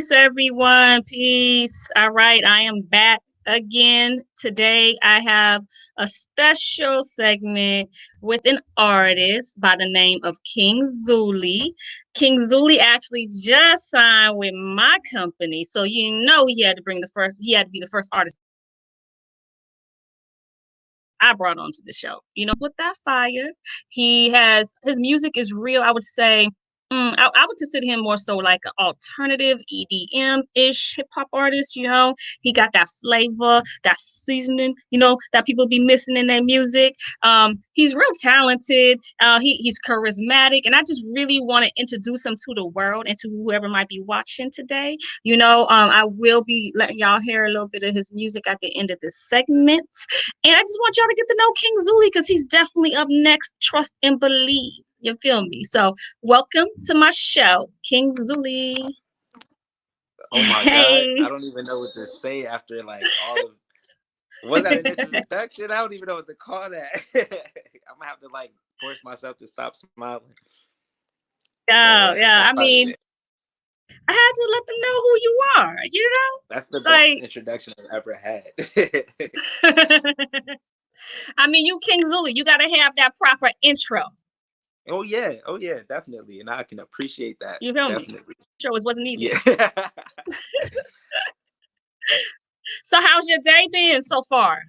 Peace, everyone. Peace. All right, I am back again. Today, I have a special segment with an artist by the name of King Zully. King Zully actually just signed with my company, so you know he had to be the first artist I brought onto the show. You know, with that fire, his music is real. I would say, I would consider him more so like an alternative EDM-ish hip hop artist. You know, he got that flavor, that seasoning, that people be missing in their music. He's real talented. He's charismatic, and I just really want to introduce him to the world and to whoever might be watching today. I will be letting y'all hear a little bit of his music at the end of this segment. And I just want y'all to get to know King Zully because he's definitely up next. Trust and believe. You feel me? So welcome to my show, King Zully. Oh my God. I Hey. don't even know what to say after like all of was that an introduction? I don't even know what to call that. I'm gonna have to like force myself to stop smiling. Yeah, yeah. That's I probably mean, it. I had to let them know who you are, That's the best Like introduction I've ever had. I mean, you King Zully, you gotta have that proper intro. Oh yeah, definitely. And I can appreciate that. You feel me? Definitely. Intro is what's needed. Yeah. So how's your day been so far?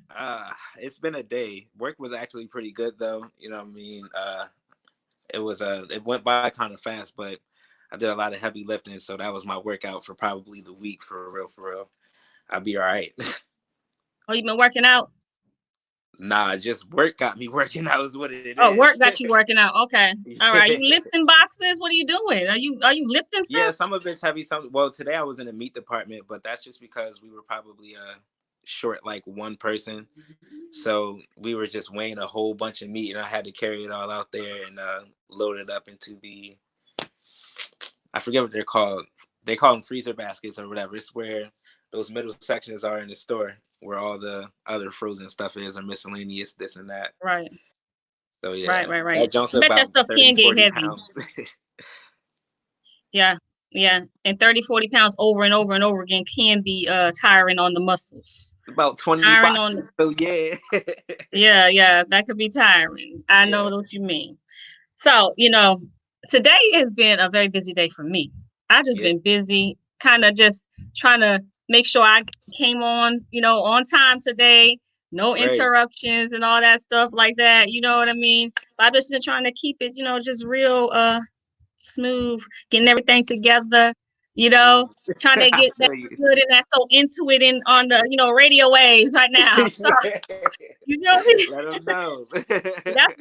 It's been a day. Work was actually pretty good though. You know what I mean? It went by kind of fast, but I did a lot of heavy lifting, so that was my workout for probably the week for real, for real. I'll be all right. Oh, you been working out? Nah, just work got me working out is what it Oh, is. work got you working out. Okay. All right. Yeah. You lifting boxes? What are you doing? Are you lifting Yeah, stuff? some of it's heavy. Well, today I was in the meat department, but that's just because we were probably short like one person. So we were just weighing a whole bunch of meat, and I had to carry it all out there and load it up into I forget what they're called. They call them freezer baskets or whatever. It's where those middle sections are in the store, where all the other frozen stuff is, or miscellaneous this and that. Right. So Right. yeah, Right. Right. that jumps I bet that about stuff 30, can get 40 heavy. pounds. Yeah. Yeah. And 30, 40 pounds over and over and over again can be tiring on the muscles. About 20 Tiring on boxes. So yeah. Yeah, yeah, that could be tiring. I know Yeah. what you mean. So, today has been a very busy day for me. I just Yeah. been busy, kind of just trying to make sure I came on, on time today. No Right. interruptions and all that stuff like that. You know what I mean? But I've just been trying to keep it, just real smooth, getting everything together, you know, trying to I get that feel you. good and that so into it in on the, radio waves right now. So you know me. Let them know. That's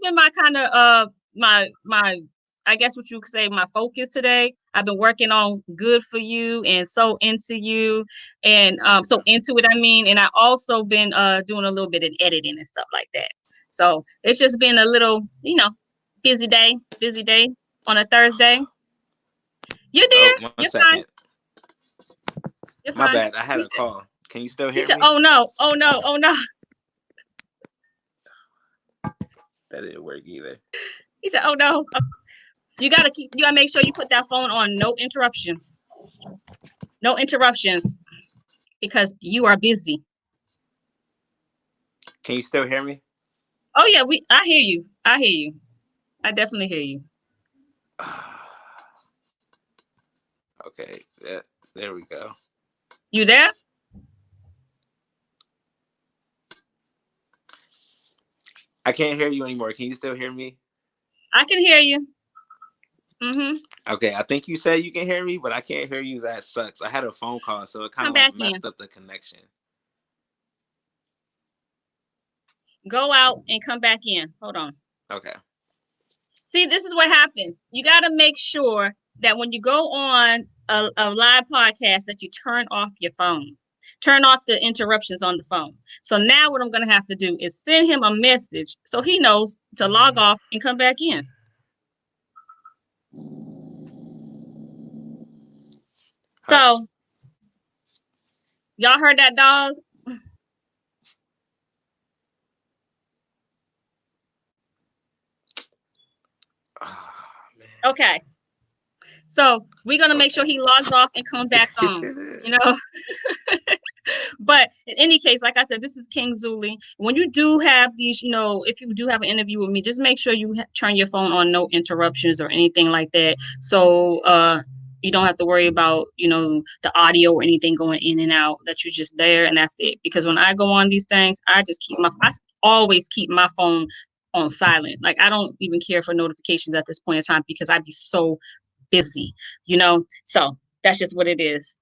been my kind of my I guess what you could say my focus today. I've been working on good for you and so into you and so into it I mean, and I also been doing a little bit of editing and stuff like that. So it's just been a little, busy day on a Thursday. You Oh, there? 1 second. You're My fine. bad. I had He a said, call. Can you still he hear said, me? oh no, oh no, oh no. That didn't work either. He said, oh no. You gotta make sure you put that phone on no interruptions. No interruptions because you are busy. Can you still hear me? Oh yeah, I hear you. I hear you. I definitely hear you. Okay. There we go. You there? I can't hear you anymore. Can you still hear me? I can hear you. Mm-hmm. Okay, I think you said you can hear me, but I can't hear you. That sucks. I had a phone call, so it kind Come of like back in. messed up the connection. Go out and come back in. Hold on. Okay. See, this is what happens. You got to make sure that when you go on a live podcast that you turn off your phone. Turn off the interruptions on the phone. So now what I'm going to have to do is send him a message so he knows to log off and come back in. Hush. So y'all heard that dog? Oh, man. Okay. So we're gonna make sure Okay. he logs off and come back on. You know. But in any case, like I said, this is King Zully. When you do have these, if you do have an interview with me, just make sure you turn your phone on, no interruptions or anything like that. So you don't have to worry about, the audio or anything going in and out, that you're just there and that's it. Because when I go on these things, I always keep my phone on silent. Like I don't even care for notifications at this point in time because I'd be so busy, So that's just what it is.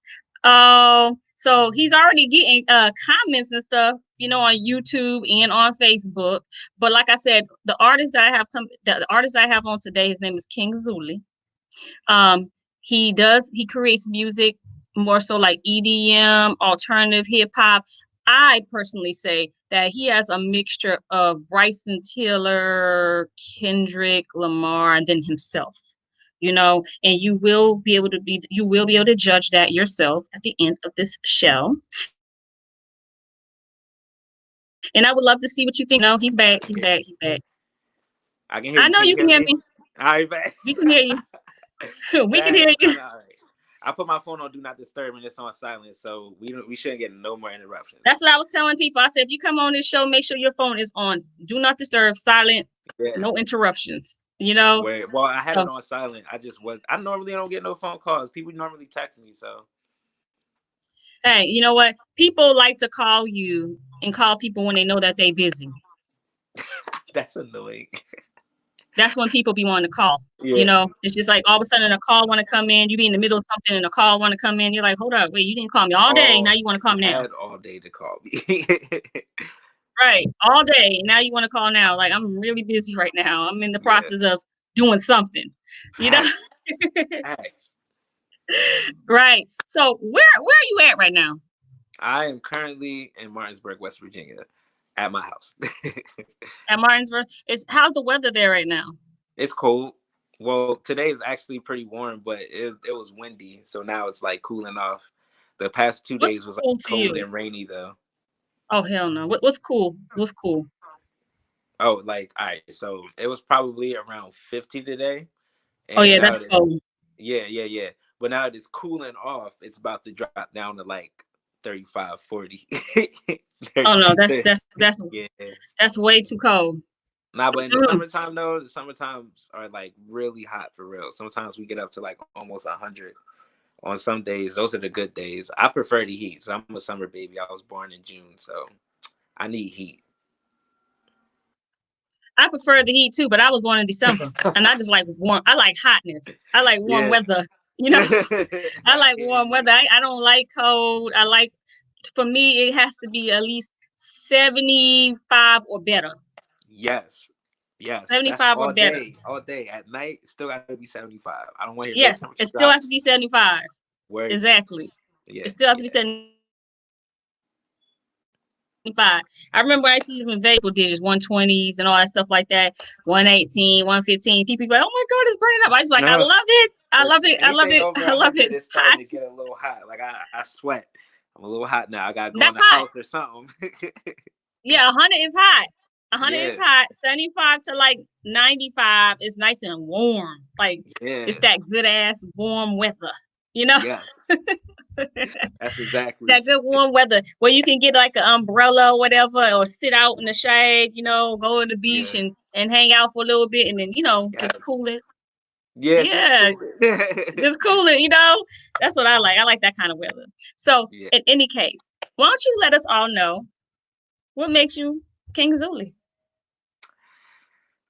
So he's already getting comments and stuff, on YouTube and on Facebook. But like I said, the artist I have on today, his name is King Zully. Um, he creates music more so like EDM, alternative hip hop. I personally say that he has a mixture of Bryson Tiller, Kendrick Lamar, and then himself. And you will be able to judge that yourself at the end of this show. And I would love to see what you think. No, he's back. He's back. He's back. I can hear I you. know Can you you can hear hear me? me. All right, back. We can hear you. We can hear Bad. you. All right. I put my phone on do not disturb and it's on silent, so we shouldn't get no more interruptions. That's what I was telling people. I said, if you come on this show, make sure your phone is on do not disturb, silent, no interruptions. Well, I had it So, on silent. I normally don't get no phone calls. People normally text me, so. hey, you know what? People like to call you and call people when they know that they busy. That's annoying. That's when people be wanting to call. Yeah. It's just like all of a sudden a call want to come in. You be in the middle of something and a call want to come in. You're like, hold up, wait, you didn't call me all day. Now you want to call You me now. had all day to call me. Right, all day. Now you want to call now. Like I'm really busy right now. I'm in the process of doing something. Facts. Facts. Right. So where are you at right now? I am currently in Martinsburg, West Virginia, at my house. At Martinsburg. How's the weather there right now? It's cold. Well, today is actually pretty warm, but it was windy, so now it's like cooling off. The past 2 days was cool like cold and rainy though. Oh hell no! What's cool? What's cool? Oh, like all right. So it was probably around 50 today, Oh and yeah, now that's cold. yeah. But now it is cooling off. It's about to drop down to like 35, 40. Oh no, that's yeah. that's way too cold. Nah, but in the summertime though, the summertimes are like really hot for real. Sometimes we get up to like almost 100 on some days. Those are the good days. I prefer the heat. So I'm a summer baby. I was born in June, so I need heat. I prefer the heat too, but I was born in December, and I just like warm. I like hotness. I like warm weather. I like warm weather. I don't like cold. For me, it has to be at least 75 or better. Yes. 75 or better. All day. At night, still got to be 75. I don't want to hear no Yes, temperature it still has to drops. be 75. Word. Exactly. Yeah. It still has to be 75. I remember I see even variable digits, 120s and all that stuff like that, 118, 115. People's like, oh my God, it's burning up. I was like, I love it. I love it. I love Anything it. over I love 100 it. is starting to get a little hot. Like I sweat. I'm a little hot now. I got to go in That's the hot. house or something. Yeah, 100 is hot. 100 Yeah. is hot. 75 to like 95 is nice and warm. Like it's that good ass warm weather, Yes. That's exactly. That good warm weather where you can get like an umbrella or whatever, or sit out in the shade, go to the beach and hang out for a little bit and then, just cool it. Yeah, Yeah. Just cool it, That's what I like. I like that kind of weather. So in any case, why don't you let us all know what makes you King Zully?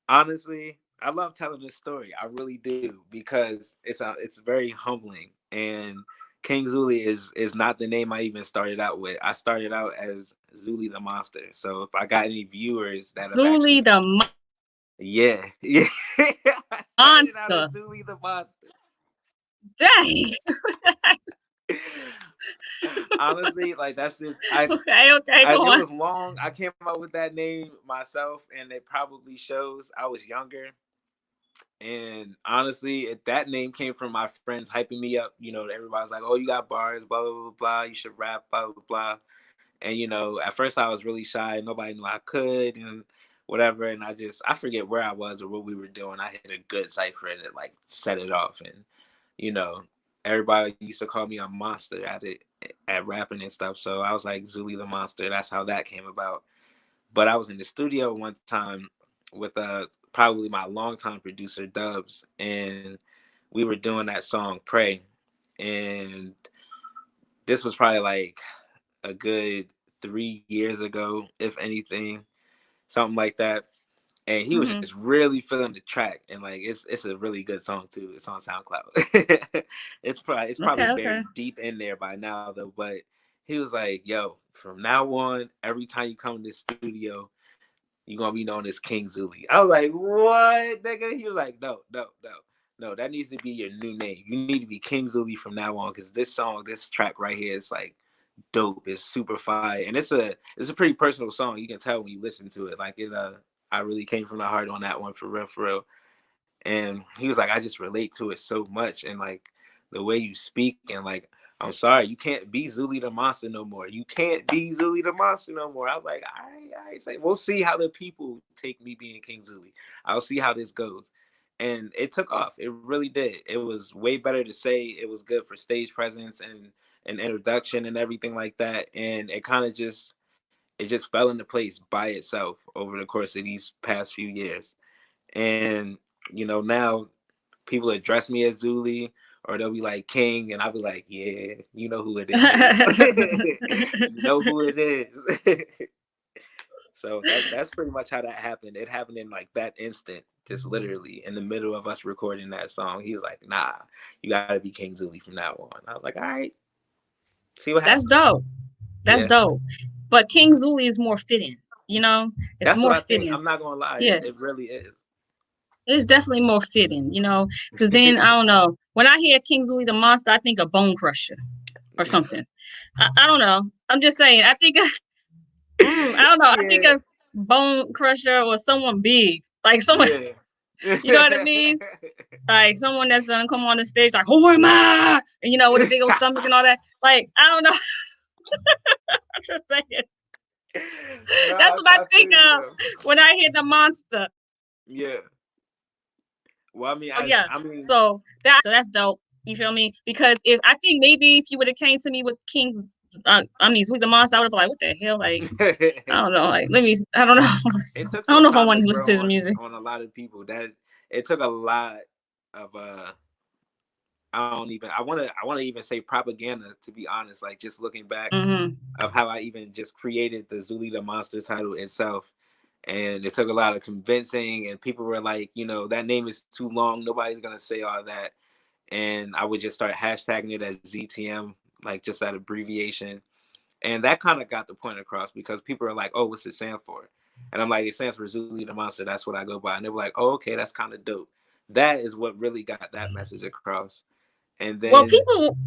Honestly, I love telling this story. I really do, because it's very humbling. And King Zully is not the name I even started out with. I started out as Zully the Monster. So if I got any viewers that have actually, Zully the yeah. I started out as Zully the Monster. Dang. Honestly, like that's just okay, it was long. I came up with that name myself, and it probably shows I was younger. And honestly, that name came from my friends hyping me up. Everybody's like, "Oh, you got bars, blah blah blah blah. You should rap, blah blah blah." And at first I was really shy. Nobody knew I could and whatever. And I forget where I was or what we were doing. I hit a good cipher and it like set it off. And you know, everybody used to call me a monster at it, at rapping and stuff. So I was like Zully the Monster. That's how that came about. But I was in the studio one time with probably my longtime producer Dubs, and we were doing that song Pray. And this was probably like a good 3 years ago, if anything, something like that. And he was Mm-hmm. just really feeling the track, and like it's a really good song too. It's on SoundCloud. It's probably Okay, okay. buried deep in there by now though. But he was like, "Yo, from now on, every time you come to this studio, you're gonna be known as King Zully." I was like, "What, nigga?" He was like, "No, no, no, no. That needs to be your new name. You need to be King Zully from now on, because this song, this track right here, is like dope. It's super fire, and it's a pretty personal song. You can tell when you listen to it. Like I really came from the heart on that one, for real, for real." And he was like, "I just relate to it so much, and like the way you speak, and like, I'm sorry, you can't be Zully the Monster no more. You can't be Zully the Monster no more." I was like, I say, we'll see how the people take me being King Zully. I'll see how this goes. And it took off. It really did. It was way better to say. It was good for stage presence and an introduction and everything like that. And it kind of just fell into place by itself over the course of these past few years. And now people address me as Zully, or they'll be like King, and I'll be like, "Yeah, you know who it is. You know who it is." So that's pretty much how that happened. It happened in like that instant, just literally in the middle of us recording that song. He was like, "Nah, you gotta be King Zully from now on." I was like, "All right, see what That's happens." dope. That's Yeah, dope. But King Zully is more fitting, you know? It's that's what more I think. fitting. I'm not gonna lie, Yeah, it really is. it's definitely more fitting, you know? Because then, I don't know. When I hear King Zully the Monster, I think of Bone Crusher or something. I don't know. I'm just saying. I don't know. I think Yeah, of Bone Crusher or someone big. Like someone, yeah. you know what I mean? Like someone that's gonna come on the stage like, who am I? And with a big old stomach and all that. Like, I don't know. I'm just saying. No, That's what I I think feel you of though. when I hear the monster. Yeah. Well, I mean, Oh yeah. I mean, So that's dope. You feel me? Because if I think maybe if you would have came to me with King's Sweet the Monster, I would have been like, what the hell? Like, I don't know. Like, I don't know. it took I don't some know if I time want to to listen grow to his music. on a lot of people. That it took a lot of I want to even say propaganda, to be honest. Like, just looking back Mm-hmm. of how I even just created the Zully the Monster title itself. And it took a lot of convincing, and people were like, that name is too long. Nobody's gonna say all that. And I would just start hashtagging it as ZTM, like just that abbreviation. And that kind of got the point across, because people are like, "Oh, what's it stand for?" And I'm like, "It stands for Zully the Monster. That's what I go by." And they were like, "Oh, okay, that's kind of dope." That is what really got that message across. And Well, then people,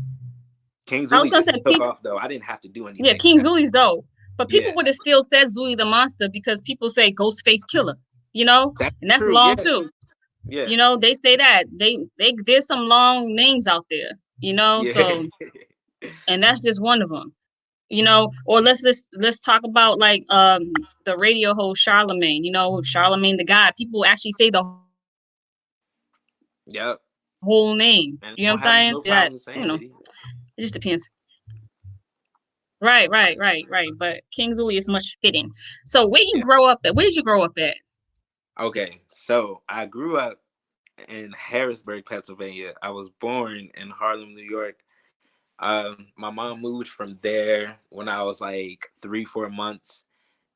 King I was Zully gonna just say took people, off though. I didn't have to do yeah, anything for King that. Zully's dope, but people Yeah, would have still said Zully the Monster because people say Ghostface Killer, that's and that's true. long Yeah, too. yeah, They say that there's some long names out there, yeah, so and that's just one of them. Or let's talk about like the radio host Charlemagne. Charlemagne the God. People actually say the whole name. You know what I'm saying? yep. And It I don't have no just problem saying it depends. either. Right. But King Zuli is much fitting. So where you Yeah. grow up at? Where did you grow up at? Okay, so I grew up in Harrisburg, Pennsylvania. I was born in Harlem, New York. My mom moved from there when I was like 3, 4 months,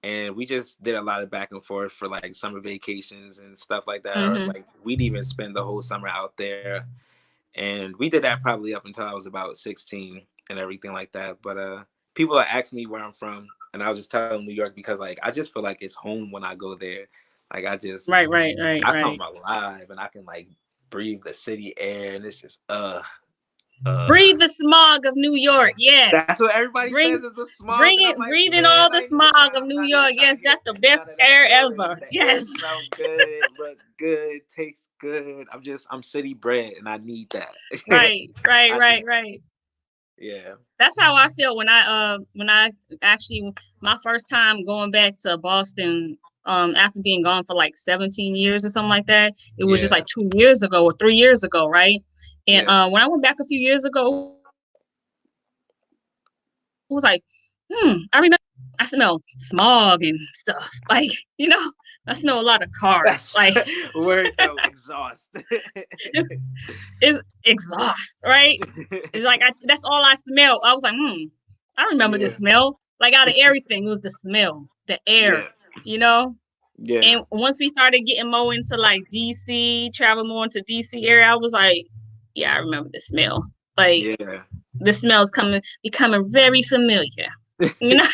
and we just did a lot of back and forth for like summer vacations and stuff like that. Or Mm-hmm. like we'd even spend the whole summer out there, and we did that probably up until I was about 16 and everything like that. But people ask me where I'm from, and I'll just tell them New York, because like I just feel like it's home when I go there. Like I come Right. alive, and I can like breathe the city air, and it's just Breathe the smog of New York. That's Yes. what everybody says Bring is the smog, bring and I'm it like, breathe in man, all the smog of New York. trying Yes, to that's get the best none of that air noise. ever. The air Yes. smell good, look good, tastes good. I'm city bred, and I need that. I need that. Right. Yeah, That's how I feel when I actually my first time going back to Boston after being gone for like 17 years or something like that. It was just yeah, like 2 years ago or 3 years ago, right? And Yeah. when I went back a few years ago, it was like, I remember I smell smog and stuff. Like, I smell a lot of cars. Like, That's word though. Exhaust. it's exhaust, right? It's like that's all I smell. I was like, I remember this Yeah. smell. Like out of everything, it was the smell, the air, Yeah. you know. Yeah. And once we started getting more into like DC, travel more into DC area, I was like, yeah, I remember the smell. Like Yeah. the smell's becoming very familiar. You know?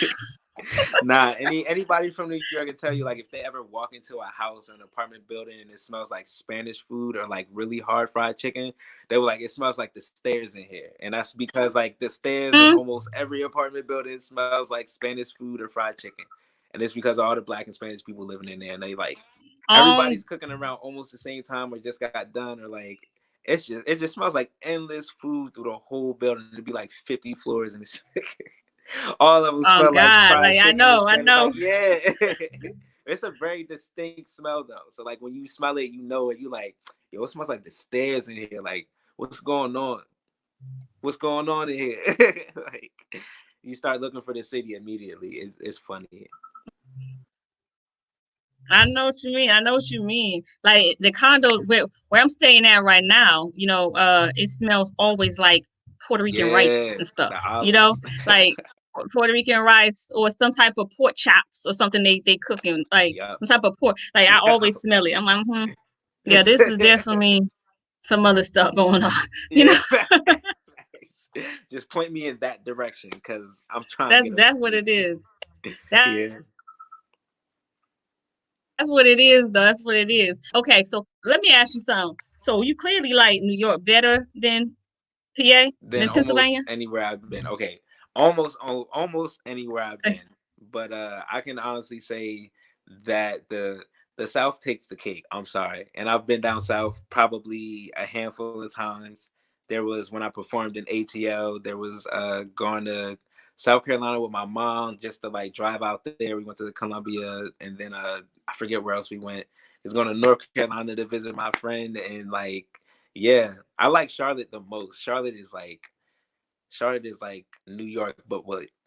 Nah, anybody from New York can tell you, like, if they ever walk into a house or an apartment building and it smells like Spanish food or like really hard fried chicken, they were like, it smells like the stairs in here. And that's because like the stairs in Mm, almost every apartment building smells like Spanish food or fried chicken. And it's because all the black and Spanish people living in there, and they like everybody's um, cooking around almost the same time or just got done, or like it just smells like endless food through the whole building. It'd be like 50 floors and it's all of them oh smell like God, fried like chicken and I Spanish. know. Like, yeah, it's a very distinct smell though. So like when you smell it, you know it. You like, yo, it smells like the stairs in here. Like, what's going on? What's going on in here? Like, you start looking for the city immediately. It's funny. I know what you mean. I know what you mean. Like the condo where I'm staying at right now, it smells always like Puerto Rican rice Yeah, and stuff. the olives. Like Puerto Rican rice or some type of pork chops or something they cooking like Yup. some type of pork. Like I always smell it. I'm like, yeah, this is definitely some other stuff going on. You Yeah, know, facts, facts. Just point me in that direction because I'm trying to get a that's what food. it is. That's Yeah. That's what it is, though. That's what it is. Okay, so let me ask you something. So you clearly like New York better than PA, Than than Pennsylvania? almost anywhere I've been. Okay, almost anywhere I've Okay. been. But I can honestly say that the South takes the cake. I'm sorry, and I've been down south probably a handful of times. There was when I performed in ATL. There was going to South Carolina with my mom just to like drive out there. We went to Columbia, and then I forget where else we went. Is going to North Carolina to visit my friend, and like yeah, I like Charlotte the most. Charlotte is like New York, but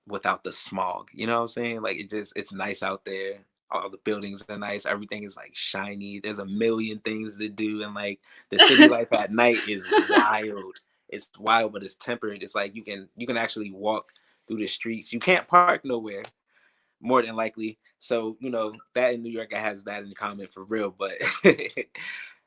without the smog. You know what I'm saying? Like it's nice out there. All the buildings are nice. Everything is like shiny. There's a million things to do, and like the city life at night is wild. It's wild, but it's tempered. It's like you can actually walk through the streets. You can't park nowhere, more than likely. So that in New York it has that in common for real. But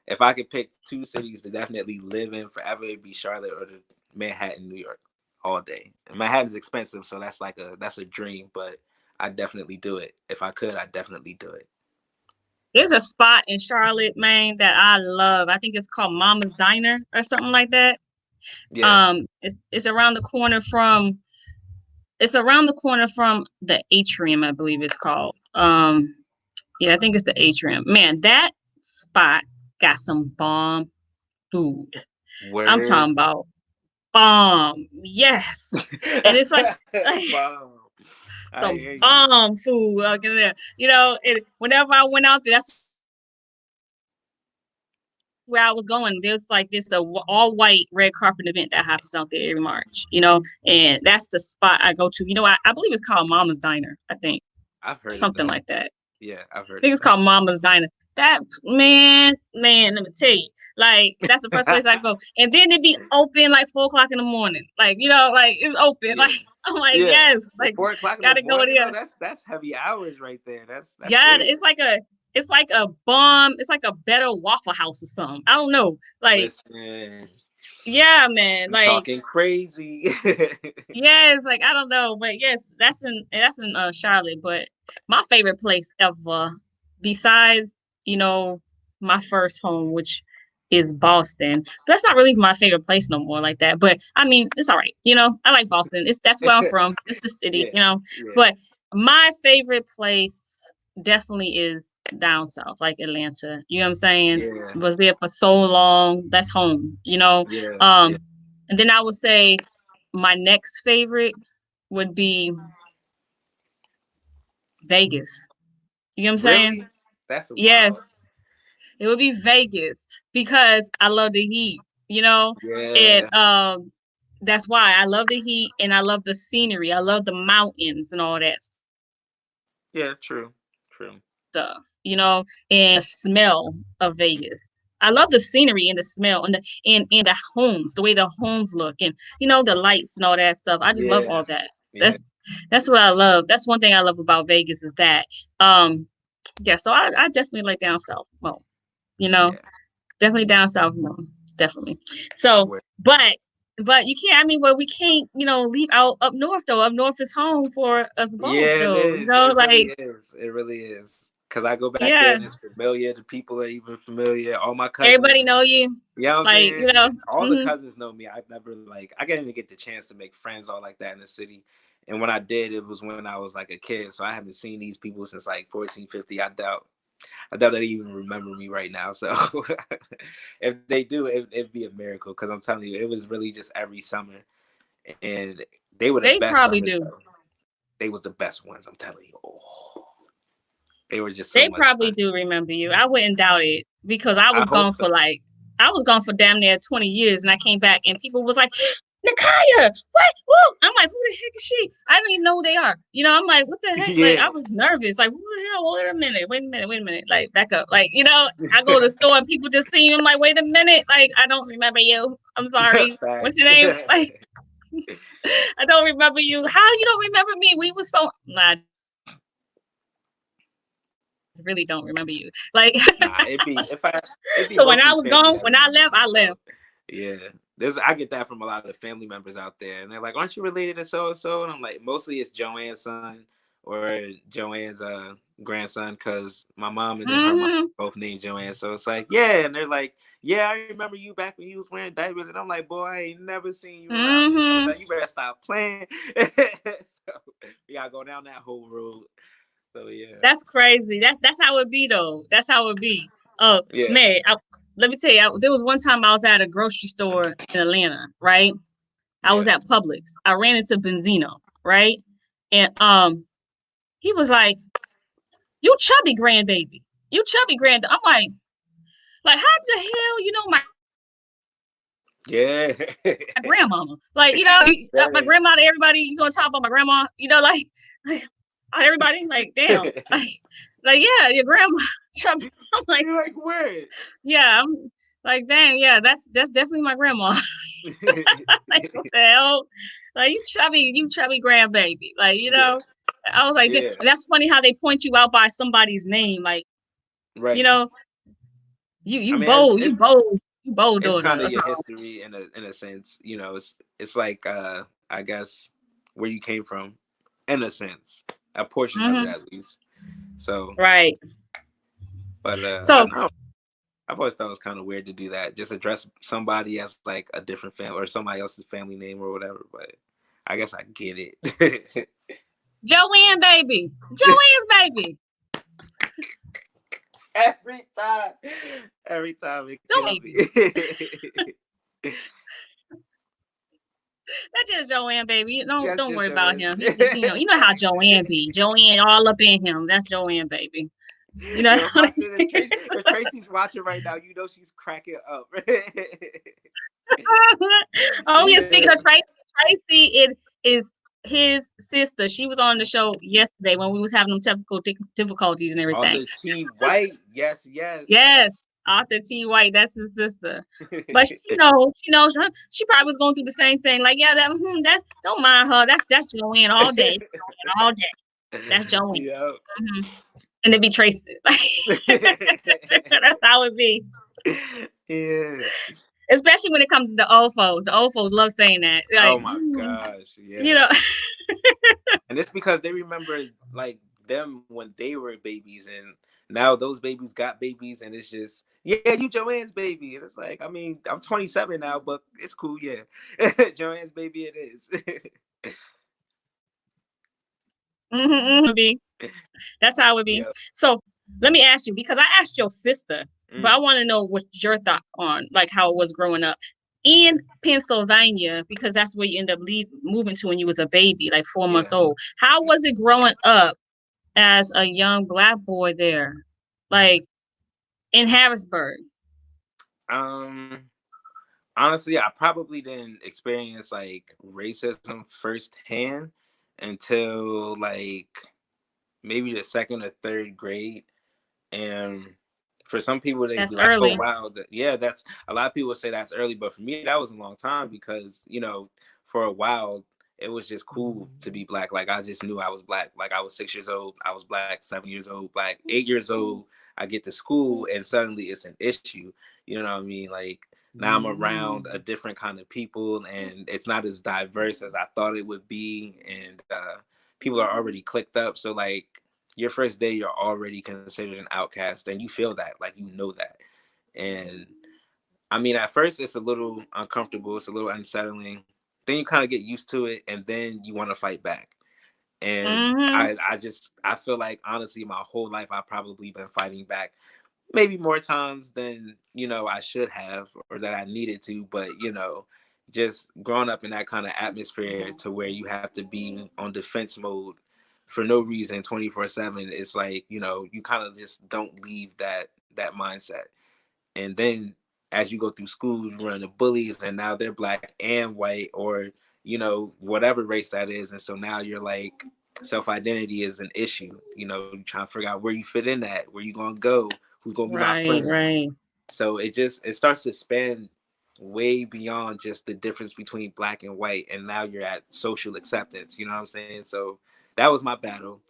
if I could pick two cities to definitely live in forever, it'd be Charlotte or the Manhattan, New York, all day. And Manhattan's expensive, so that's a dream. But I'd definitely do it if I could. I'd definitely do it. There's a spot in Charlotte, Maine that I love. I think it's called Mama's Diner or something like that. Yeah. It's around the corner from the Atrium, I believe it's called. Yeah, I think it's the Atrium. Man, that spot got some bomb food. I'm Word. talking about bomb. Yes. And it's like Bomb. I some hear you. bomb food out in there. Whenever I went out there, that's where I was going. There's like this all white red carpet event that happens out there every March, and that's the spot I go to. I believe it's called Mama's Diner, I think. Something like that. I've I heard of think that. it's called Mama's Yeah, Diner. I've heard of That that. man, let me tell you, like that's the first place I go, and then it be open like 4 o'clock in the morning, like it's open. Like Yeah. I'm like, Yeah. yes, like 4 o'clock in the gotta go morning there. though, that's heavy hours right there. That's Yeah, serious. it's like a bomb. It's like a better Waffle House or something. I don't know. Like, Listen, yeah, man. you Like, talking crazy. yes, like I don't know, but yes, that's in Charlotte. But my favorite place ever, besides you know my first home, which is Boston. That's not really my favorite place no more like that. But I mean, it's all right. I like Boston. That's where I'm from. It's the city. Yeah, yeah, But my favorite place definitely is down south, like Atlanta. You know what I'm saying? yeah, Was there for so long. That's home. yeah, yeah. Um, and then I would say my next favorite would be Vegas. You know what I'm saying? Really? That's wild. Yes, it would be Vegas because I love the heat. you know, and Yeah. that's why I love the heat and I love the scenery. I love the mountains and all that Yeah. True. True. stuff, you know, and the smell of Vegas. I love the scenery and the smell and the homes, the way the homes look, and you know the lights and all that stuff. I just love Yeah. all that. Yeah. That's that's what I love. That's one thing I love about Vegas is that. Um, yeah, so I definitely like down south. Well, you know, Yeah. definitely down south more, definitely. So, Where- but you can't. I mean, well, we can't. You know, leave out up north though. Up north is home for us both, Yeah, it though. You is. know, It really like is. It really is. Cause I go back there yeah, and it's familiar. The people are even familiar. All my everybody cousins, know you. you know what I'm Like saying? you know, All the hmm cousins know me. I've never like I didn't even get the chance to make friends all like that in the city. And when I did, it was when I was like a kid. So I haven't seen these people since like 14, 50. I doubt they even remember me right now. So if they do, it'd be a miracle. Cause I'm telling you, it was really just every summer. And they were the they best probably summers do. though. They was the best ones, I'm telling you. Oh, they were just so They much probably fun. do remember you. I wouldn't doubt it because I hope so. I was gone for damn near 20 years and I came back and people was like, Nakaya, what? Whoa. I'm like, who the heck is she? I don't even know who they are. You know, I'm like, what the heck? Like, Yeah. I was nervous. Like, who the hell? Wait a minute. Like, back up. Like, you know, I go to the store and people just see me. I'm like, wait a minute. Like, I don't remember you. I'm sorry. What's Facts. your name? Like, I don't remember you. How you don't remember me? We were so, nah, I really don't remember you. Like, Nah, it'd be so when I mostly was family gone, that when I remembers left, me. I left. So yeah. I get that from a lot of family members out there. And they're like, aren't you related to so and so? And I'm like, mostly it's Joanne's son or Joanne's grandson, because my mom and then her mom Hmm both named Joanne. So it's like, yeah, and they're like, yeah, I remember you back when you was wearing diapers. And I'm like, boy, I ain't never seen you around since hmm then. You better stop playing. So we gotta go down that whole road. So yeah. That's crazy. That's how it be though. That's how it be. Yeah. Man, let me tell you, there was one time I was at a grocery store in Atlanta, right? I was Yeah. at Publix. I ran into Benzino, right? And he was like, "You chubby grandbaby, you chubby grand." I'm like, how the hell you know Yeah. my grandmama? Like, you know, my Very. grandma to everybody. You gonna talk about my grandma? You know, like everybody, like, damn, like yeah, your grandma chubby. I'm like. You're like, word. Yeah, I'm like, dang, yeah, that's definitely my grandma. Like, what the hell? Like, you chubby grandbaby. Like, you Yeah. know, I was like, Yeah. and that's funny how they point you out by somebody's name. Like, you Right. know, I mean, it's it's you bold it's daughter. kind of That's your all. history in a sense. You know, it's like I guess where you came from, in a sense, a portion of it Hmm at least. So, Right. but I So, don't know. I've always thought it was kind of weird to do that. Just address somebody as like a different family or somebody else's family name or whatever. But I guess I get it. Joanne, baby, Joanne's baby, every time, every time it don't kills baby. me. That's just Joanne, baby. That's Don't just worry your about him. He just, answer. you know how Joanne be. Joanne all up in him. That's Joanne, baby. You know. Yo, watching if Tracy's watching right now, you know she's cracking up. Oh, yeah. Speaking Yeah. of Tracy, Tracy, it is his sister. She was on the show yesterday when we was having them technical difficulties and everything. Arthur T. White, yes, yes. Yes, Arthur T. White, that's his sister. But she knows she probably was going through the same thing. Like, yeah, that's don't mind her. That's Joanne all day. Joanne all day. That's Joanne. Yeah. hmm And it be Tracy. That's how it be. Yeah. Especially when it comes to the old folks. The old folks love saying that. Oh Like, my gosh, you know. yes. And it's because they remember like them when they were babies, and now those babies got babies, and it's just yeah, you Joanne's baby, and it's like I mean I'm 27 now, but it's cool, yeah. Joanne's baby, it is. Be. That's how it be. Yeah. So let me ask you, because I asked your sister, but Mm, I want to know what your thought on like how it was growing up in Pennsylvania, because that's where you end up moving to when you was a baby, like 4 months yeah. old. How was it growing up as a young black boy there, like in Harrisburg? Um. Honestly, I probably didn't experience like racism firsthand until like maybe the second or third grade. And for some people, they'd That's be like, "Oh early. wow, yeah, that's a lot of people say that's early." But for me, that was a long time because for a while, it was just cool to be black. Like I just knew I was black. Like I was 6 years old, I was black. 7 years old, black. 8 years old, I get to school, and suddenly it's an issue. You know what I mean? Like now I'm around a different kind of people, and it's not as diverse as I thought it would be, and people are already clicked up. So like your first day, you're already considered an outcast, and you feel that, like you know that. And I mean, at first it's a little uncomfortable, it's a little unsettling. Then you kind of get used to it, and then you want to fight back. And Mm-hmm. I feel like honestly, my whole life I've probably been fighting back, maybe more times than I should have or that I needed to. But just growing up in that kind of atmosphere to where you have to be on defense mode for no reason 24/7, it's like you kind of just don't leave that mindset. And then as you go through school, you run into bullies, and now they're black and white, or whatever race that is. And so now you're like, self-identity is an issue. You're trying to figure out where you fit in at, where you gonna go, who's gonna be my Right, friend. right. So it starts to span way beyond just the difference between black and white, and now you're at social acceptance. You know what I'm saying? So that was my battle,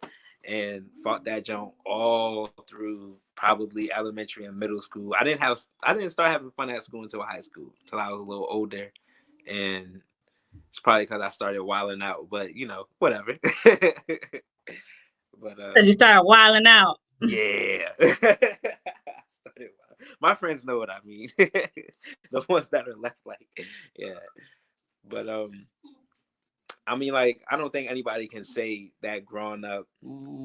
and fought that junk all through probably elementary and middle school. I didn't start having fun at school until high school, until I was a little older, and it's probably because I started wilding out. But whatever. But Because you started wilding out. yeah. Started my friends know what I mean. The ones that are left, like, yeah. But I mean, like, I don't think anybody can say that growing up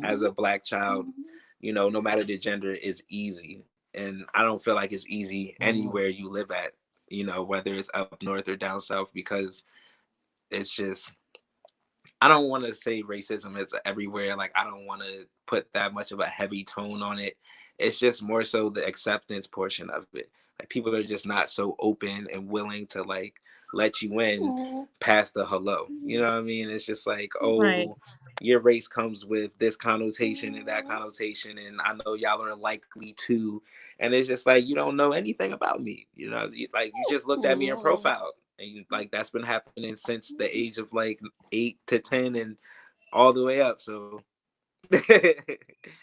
as a black child, no matter the gender, is easy. And I don't feel like it's easy anywhere you live at, whether it's up north or down south, because it's just, I don't want to say racism is everywhere. Like, I don't want to put that much of a heavy tone on it. It's just more so the acceptance portion of it. Like, people are just not so open and willing to like let you in past the hello. You know what I mean? It's just like, Right. oh, your race comes with this connotation and that connotation, and I know y'all are likely to. And it's just like, you don't know anything about me. Like, you just looked at me in profile, and like that's been happening since the age of like 8 to 10 and all the way up. So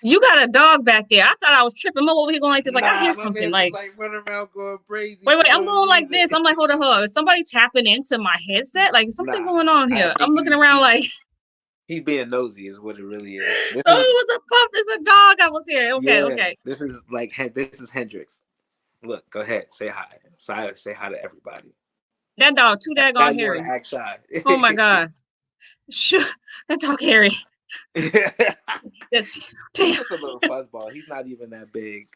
You got a dog back there. I thought I was tripping. I'm over here going like this. Like, I hear nah, my something. man just Like, like running around going crazy wait, for wait. I'm no going like reason. this. I'm like, hold on, hold on. Is somebody tapping into my headset? Like, is something Nah, going on I here? think I'm looking around like, he's being nosy is what it really is. This oh, is it was a pup. It's a dog. I was here. Okay, yeah. okay. This is like this is Hendrix. Look, go ahead, say hi. Say hi to everybody. That dog too Now daggone you want hairy. to act shy. Oh my god. Shoo, that dog hairy. Yes. He's Damn. just a little fuzzball. He's not even that big.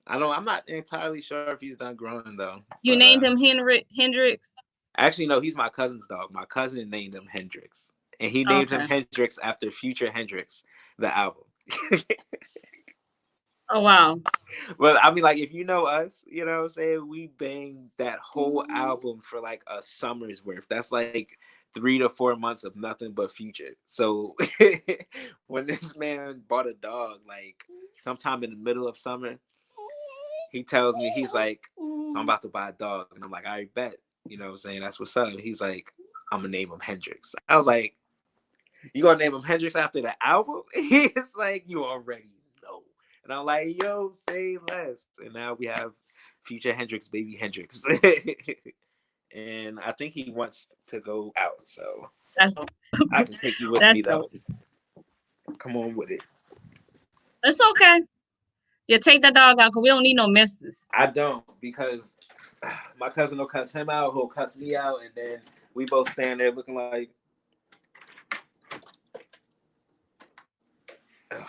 I'm not entirely sure if he's done growing though. You But named him Hendrix. actually, no, he's my cousin's dog. My cousin named him Hendrix, and he named him Okay. Hendrix after Future Hendrix, the album. Oh wow. But I mean, like, if you know us, you know what I'm saying, we banged that whole album for like a summer's worth. That's like 3 to 4 months of nothing but Future. So when this man bought a dog, like sometime in the middle of summer, he tells me, he's like, so I'm about to buy a dog. And I'm like, I bet. You know what I'm saying? That's what's up. He's like, I'm gonna name him Hendrix. I was like, you gonna name him Hendrix after the album? He's like, you already know. And I'm like, yo, say less. And now we have Future Hendrix, baby Hendrix. And I think he wants to go out. So That's I can take you with that's me dope. though. Come on with it. It's okay. You take that dog out because we don't need no messes. I don't, because my cousin will cuss him out, he'll cuss me out, and then we both stand there looking like, I'm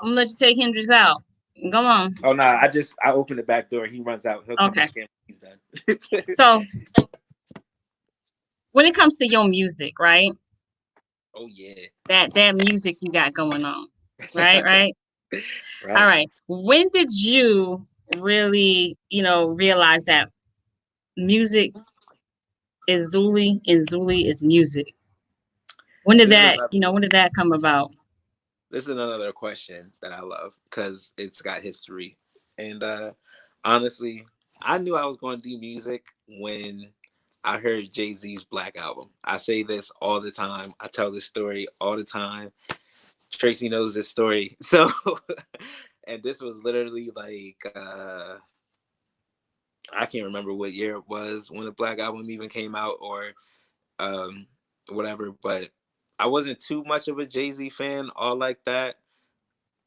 gonna let you take Hendrix out. Come on. oh no, I open the back door, he runs out, he'll come Okay. back in when he's done. So when it comes to your music, right? Oh yeah. That music you got going on. Right, right? Right. All right. When did you really, realize that music is Zully and Zully is music. When did This is that, another when did that come about? this is another question that I love because it's got history. And honestly, I knew I was going to do music when I heard Jay-Z's Black album. I say this all the time. I tell this story all the time. Tracy knows this story. So and this was literally like I can't remember what year it was when the Black album even came out or um whatever, but I wasn't too much of a Jay-Z fan all like that.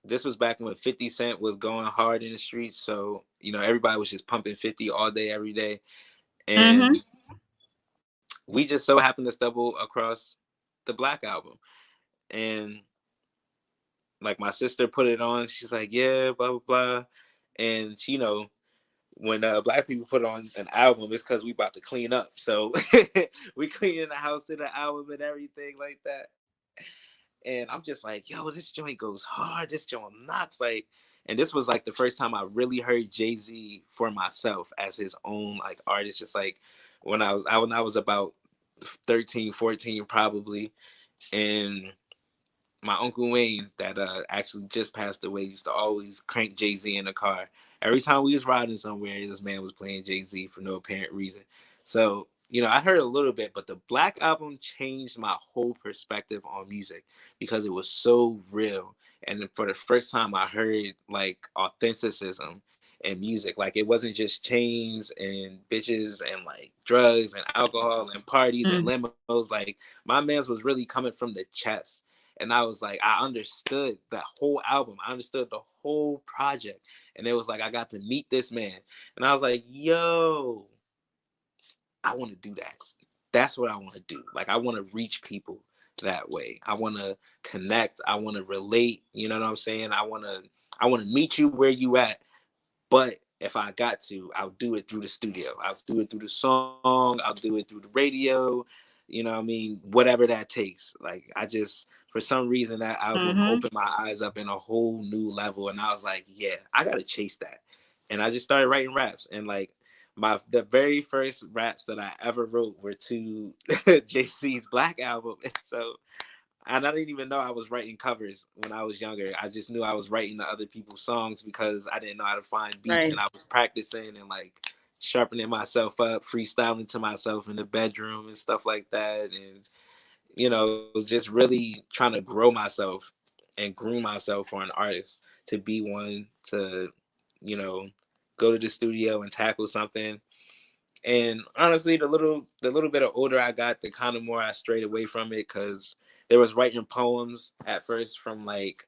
This was back when 50 Cent was going hard in the streets. So, everybody was just pumping 50 all day, every day. Mm-hmm. And we just so happened to stumble across the Black album. And like my sister put it on, she's like, yeah, blah, blah, blah. And she, when Black people put on an album, it's because we about to clean up. So we cleaning the house to the album and everything like that. And I'm just like, yo, this joint goes hard. This joint knocks like, and this was like the first time I really heard Jay-Z for myself as his own like artist. Just like when I was about 13, 14 probably, and my uncle Wayne that actually just passed away used to always crank Jay-Z in the car. Every time we was riding somewhere, this man was playing Jay-Z for no apparent reason. So, I heard a little bit, but the Black album changed my whole perspective on music because it was so real. And for the first time I heard like authenticism in music. Like it wasn't just chains and bitches and like drugs and alcohol and parties and Mm-hmm. limos. Like my man's was really coming from the chest. And I was like, I understood the whole album. I understood the whole project. And it was like, I got to meet this man. And I was like, yo, I want to do that. That's what I want to do. Like, I want to reach people that way. I want to connect. I want to relate. You know what I'm saying? I want to meet you where you at. But if I got to, I'll do it through the studio. I'll do it through the song. I'll do it through the radio. You know what I mean? Whatever that takes. Like I just, for some reason, that album Mm-hmm. opened my eyes up in a whole new level, and I was like, yeah, I gotta chase that. And I just started writing raps, and like the very first raps that I ever wrote were to JC's Black album, and so and I didn't even know I was writing covers when I was younger. I just knew I was writing to other people's songs because I didn't know how to find beats, Right. and I was practicing and like sharpening myself up, freestyling to myself in the bedroom and stuff like that, and just really trying to grow myself and groom myself for an artist to be one to you know go to the studio and tackle something. And honestly, the little bit of older I got, the kind of more I strayed away from it because there was writing poems at first from like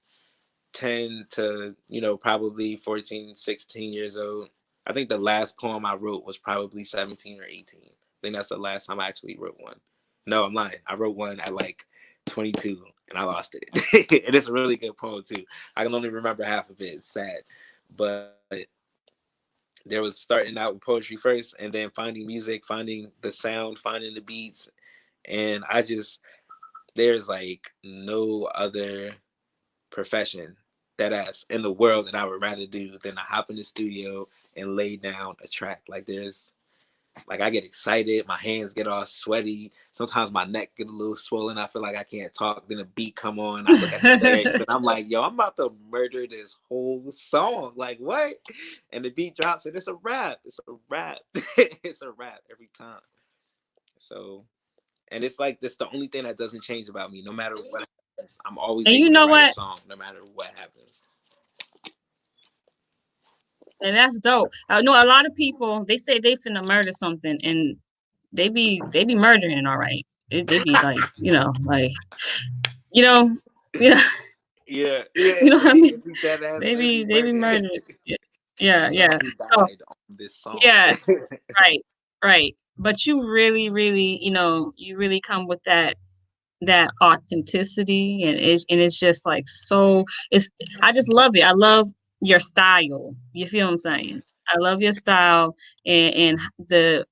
10 to probably 14, 16 years old. I think the last poem I wrote was probably 17 or 18. I think that's the last time I actually wrote one. No, I'm lying. I wrote one at like 22 and I lost it. And it's a really good poem too. I can only remember half of it. It's sad. But there was starting out with poetry first and then finding music, finding the sound, finding the beats. And there's like no other profession that ass in the world that I would rather do than to hop in the studio and lay down a track. Like I get excited, my hands get all sweaty. Sometimes my neck get a little swollen. I feel like I can't talk. Then a beat come on. I look at the lyrics and I'm like, yo, I'm about to murder this whole song. Like what? And the beat drops and it's a rap. It's a rap. It's a rap every time. So, and it's like this the only thing that doesn't change about me. No matter what happens, I'm always And you able to know write a what? song no matter what happens. And that's dope. I know a lot of people, they say they finna murder something and they be murdering all right. They be like, like, you know, you know, Yeah, yeah, you know what I mean? it be that ass. They It be be they be murder. murdering. Yeah, yeah, yeah. Somebody So died on this song. yeah, right, right. But you really, really, you really come with that authenticity, and it's just like so it's I just love it. I love your style. You feel what I'm saying? I love your style, and the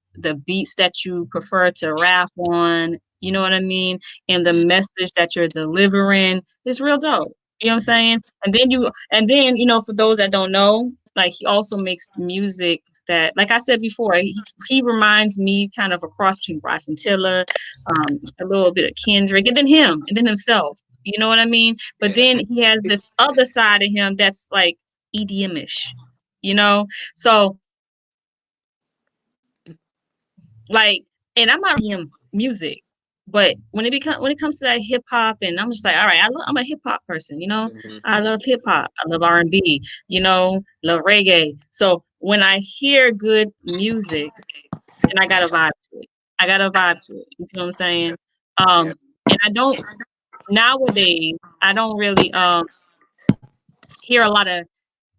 beats that you prefer to rap on, you know what I mean? And the Mhm. message that you're delivering is real dope. You know what I'm saying? And then for those that don't know, Like he also makes music that, like I said before, he reminds me kind of a cross between Bryson Tiller, a little bit of Kendrick, and then him, and then himself. You know what I mean? But Yeah. then he has this other side of him that's like EDM-ish, you know? So like, and I'm not music, but when it comes to that hip hop, and I'm just like, all right, I'm a hip hop person, you know. Mhm. I love hip hop, I love R&B, you know, love reggae. So when I hear good music, and I got to vibe to it, I got to vibe to it. You know what I'm Yeah. saying? Yeah. And I don't nowadays. I don't really hear a lot of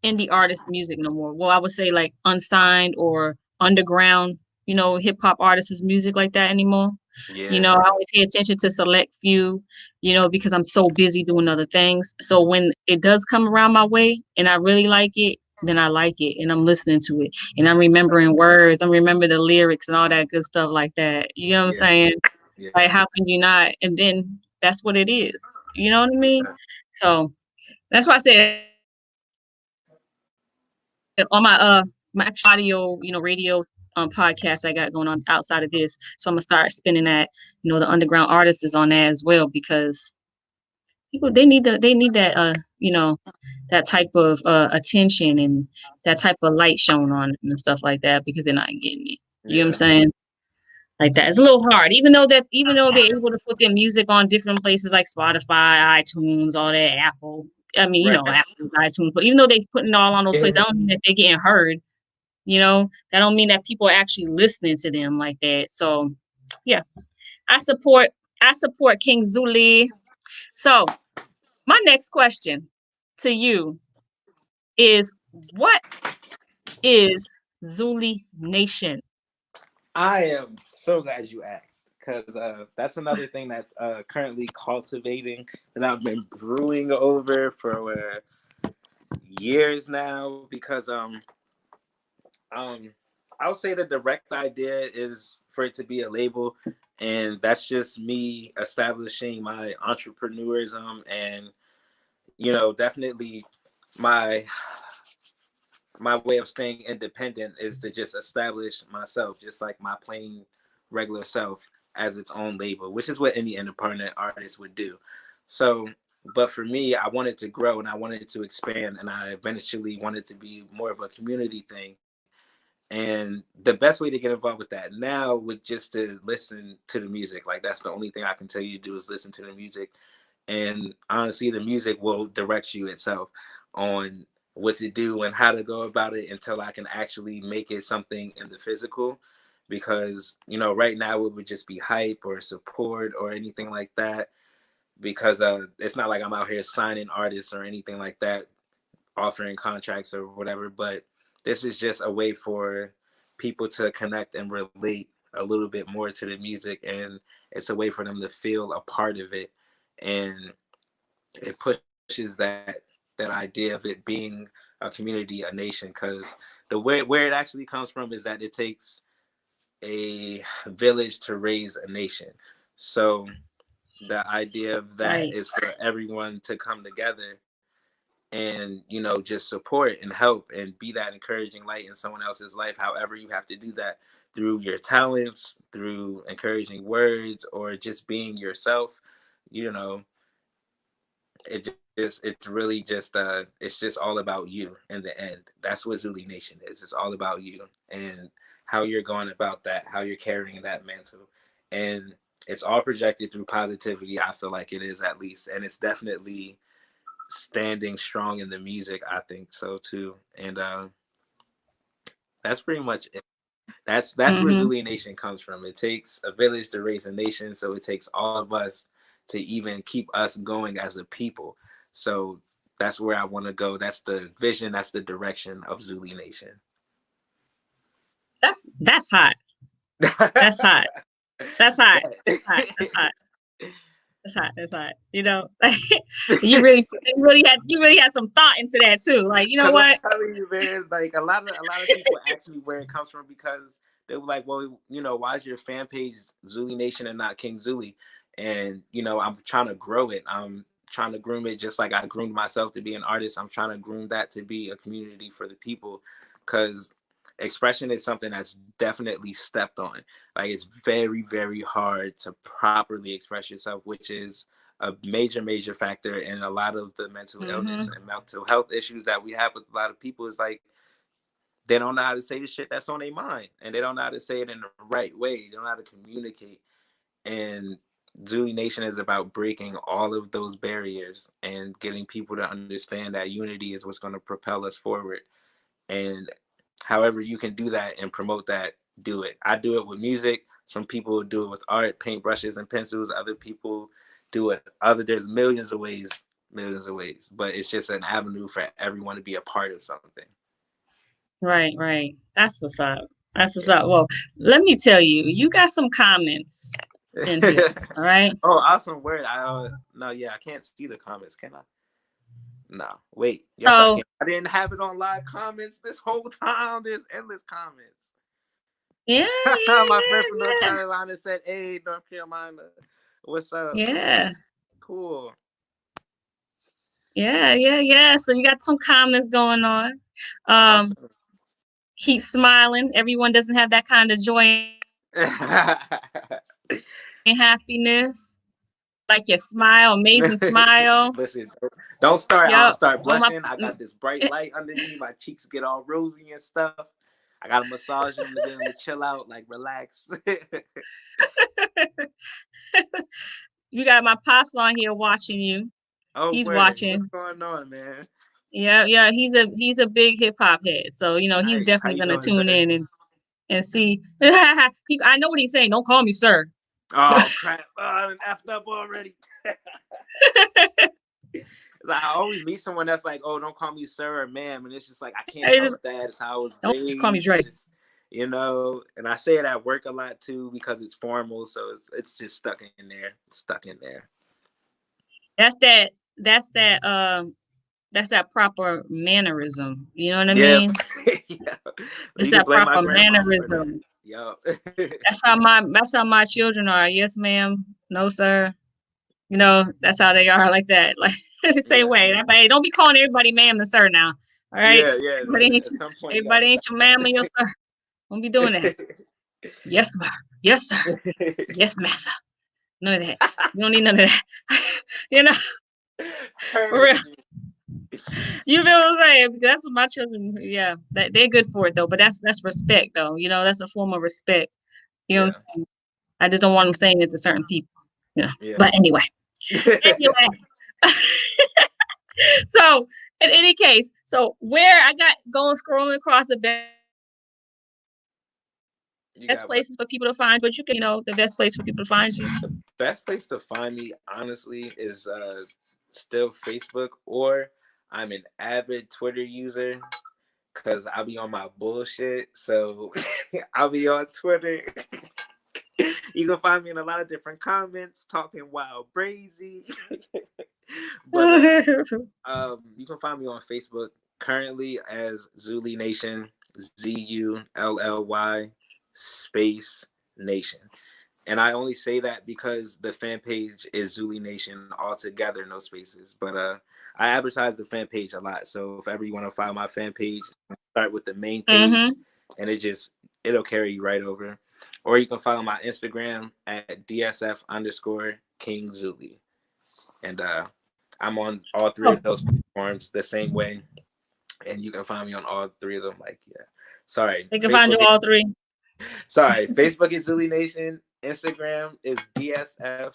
indie artist music no more. Well, I would say like unsigned or underground, you know, hip hop artists' music like that anymore. You know, Yeah. I only pay attention to select few, you know, because I'm so busy doing other things. So when it does come around my way and I really like it, then I like it and I'm listening to it and I'm remembering words, I'm remembering the lyrics and all that good stuff like that. You know what I'm Yeah. saying? Yeah. Like how can you not? And then that's what it is. You know what I mean? Yeah. So that's why I said on my actual audio, you know, radio podcast I got going on outside of this. So I'm gonna start spinning that, you know, the underground artists is on that as well because people they need that you know, that type of attention and that type of light shown on them and stuff like that because they're not getting it. You know what I'm Yeah. saying? Like that. It's a little hard. Even though they're able to put their music on different places like Spotify, iTunes, all that, Apple. I mean, you Right. know, Apple, iTunes, but even though they putting it all on those places, Yeah. that don't mean that they're getting heard. You know, that don't mean that people are actually listening to them like that. So yeah, I support I support King Zully. So my next question to you is what is Zully Nation? I am so glad you asked because that's another thing that's currently cultivating that I've been brewing over for years now. Because um, I'll say the direct idea is for it to be a label, and that's just me establishing my entrepreneurism and definitely my my way of staying independent is to just establish myself, just like my plain regular self, as its own label, which is what any independent artist would do. So, but for me, I wanted to grow and I wanted to expand, and I eventually wanted to be more of a community thing. And the best way to get involved with that now would just to listen to the music. Like that's the only thing I can tell you to do is listen to the music, and honestly the music will direct you itself on what to do and how to go about it until I can actually make it something in the physical. Because right now it would just be hype or support or anything like that, because it's not like I'm out here signing artists or anything like that, offering contracts or whatever. But this is just a way for people to connect and relate a little bit more to the music, and it's a way for them to feel a part of it. And it pushes that idea of it being a community, a nation, because the where it actually comes from is that it takes a village to raise a nation. So the idea of that Right. is for everyone to come together and just support and help and be that encouraging light in someone else's life. However you have to do that, through your talents, through encouraging words, or just being yourself. you know it's really just it's just all about you in the end. That's what Zully Nation is. It's all about you and how you're going about that, how you're carrying that mantle. And it's all projected through positivity. I feel like it is, at least. And it's definitely standing strong in the music. I think so too. And that's pretty much it. That's where Mm-hmm. Zully Nation comes from. It takes a village to raise a nation, so it takes all of us to even keep us going as a people. So that's where I want to go. That's the vision. That's the direction of Zully Nation. That's hot. That's hot. That's hot. That's hot. That's hot. That's hot. That's hot. You know, you really had some thought into that too. Like, you know Because I'm what? telling you, man, like a lot of people ask me where it comes from, because they were like, well, why is your fan page Zully Nation and not King Zully? And I'm trying to grow it. trying to groom it just like I groomed myself to be an artist. I'm trying to groom that to be a community for the people, because expression is something that's definitely stepped on. Like, it's very, very hard to properly express yourself, which is a major, major factor in a lot of the mental illness and mental health issues that we have with a lot of people. Is like, they don't know how to say the shit that's on their mind, and they don't know how to say it in the right way. They don't know how to communicate. And Zully Nation is about breaking all of those barriers and getting people to understand that unity is what's going to propel us forward. And however you can do that and promote that, do it. I do it with music. Some people do it with art, paintbrushes and pencils. Other people do it there's millions of ways, but it's just an avenue for everyone to be a part of something. Right. That's what's up. That's what's Yeah. up. Well, let me tell you, you got some comments in here. All right. Oh, awesome word. No, yeah, I can't see the comments, can I? No, wait. Yes, I So can. I didn't have it on live comments this whole time. There's endless comments. yeah, My friend from North Carolina said, "Hey, North Carolina, what's up?" yeah. Cool. Yeah. So you got some comments going on. Um, Awesome. keep smiling. Everyone doesn't have that kind of joy and happiness. Like your smile, amazing smile. Listen, don't start. I'll Yep. start Oh my. blushing. I got this bright light underneath. My cheeks get all rosy and stuff. I got to massage them to get them to chill out, like relax. You got my pops on here watching you. Oh, He's word. What's watching. going on, man? Yeah. He's a big hip hop head. So, he's Nice. How definitely you gonna doing, tune sir? in and see. I know what he's saying. Don't call me sir. Oh, crap. Oh, I done effed up already. Like, I always meet someone that's like, "Oh, don't call me sir or ma'am," and it's just like, I can't help that. It's how I was Don't call me raised. It's Dre. just, and I say it at work a lot too because it's formal, so it's just stuck in there. It's stuck in there. That's that. That's that. That's that proper mannerism. You know what I Yeah, mean? yeah. It's You can that blame my proper grandma for that. mannerism. Yo. That's how my children are. Yes, ma'am. No, sir. That's how they are, like that. Like the same Yeah, way. Hey, don't be calling everybody ma'am and sir now. All right. yeah. Everybody At some point, you gotta everybody stop ain't your ma'am and your sir. Don't be doing that. that. Yes, ma'am. Yes, sir. Yes, massa. None of that. You don't need none of that. you know, for real. Heard you. You feel what I'm saying? Because that's what my children, yeah, they're good for it though. But that's respect though. That's a form of respect. You know, Yeah, I just don't want them saying it to certain people. yeah. But anyway. So in any case, so where I got going scrolling across the best You got what? places for people to find, but you can, the best place for people to find you. The best place to find me, honestly, is still Facebook, or I'm an avid Twitter user because I'll be on my bullshit. So I'll be on Twitter. You can find me in a lot of different comments talking wild brazy. But you can find me on Facebook currently as Zully Nation, ZULLY space Nation. And I only say that because the fan page is Zully Nation altogether, no spaces. But I advertise the fan page a lot. So if ever you want to follow my fan page, start with the main page, and it'll carry you right over. Or you can follow my Instagram at DSF_King Zully. And I'm on all three of those platforms the same way. And you can find me on all three of them. Like, yeah. Sorry. They can find you all three. Sorry. Facebook is Zully Nation. Instagram is DSF_King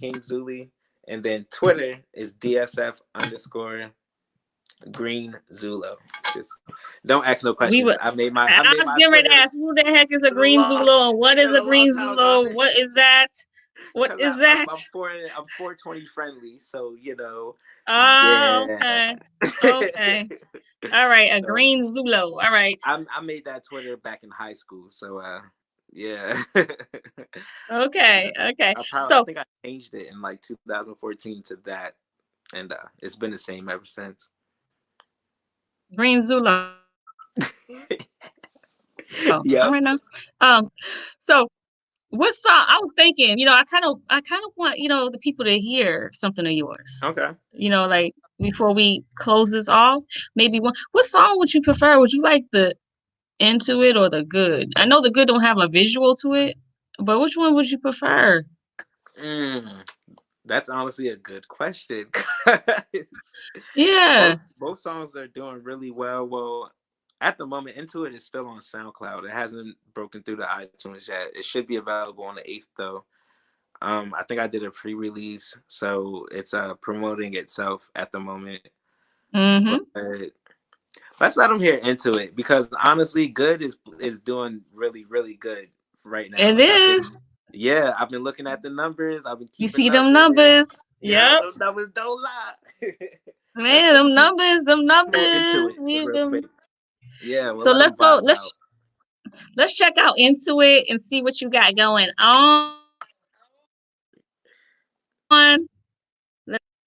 Zully. And then Twitter is DSF_Green Zulu. Just don't ask no questions. I made my was getting ready to ask, who the heck is a green Zulu? And what is a green Zulu? What is that? What is that? I'm 420 friendly, so Oh, yeah. okay. All right, a green Zulu. All right. I made that Twitter back in high school, so yeah. Okay. I think I changed it in like 2014 to that, and it's been the same ever since. Green Zulu. Yeah. All right now. So What song? I was thinking, I kind of want, the people to hear something of yours. Okay. Like before we close this off, maybe what song would you prefer? Would you like the Into It or the Good? I know the Good don't have a visual to it, but which one would you prefer? Mm, that's honestly a good question. Yeah. Both songs are doing really well. Well, at the moment, Into It is still on SoundCloud. It hasn't broken through the iTunes yet. It should be available on the 8th though. I think I did a pre-release, so it's promoting itself at the moment. But Mm-hmm. let's let them hear Into It, because honestly, Good is doing really, really good right now. It Like is. I've been looking at the numbers. I've been You keeping see up them with it. numbers? Yeah, Yep. those numbers don't lie. let's Man, let's them do numbers, them Into numbers. It real quick. Yeah, we'll So let let's them go. vibe it out. Let's check out Into It and see what you got going on.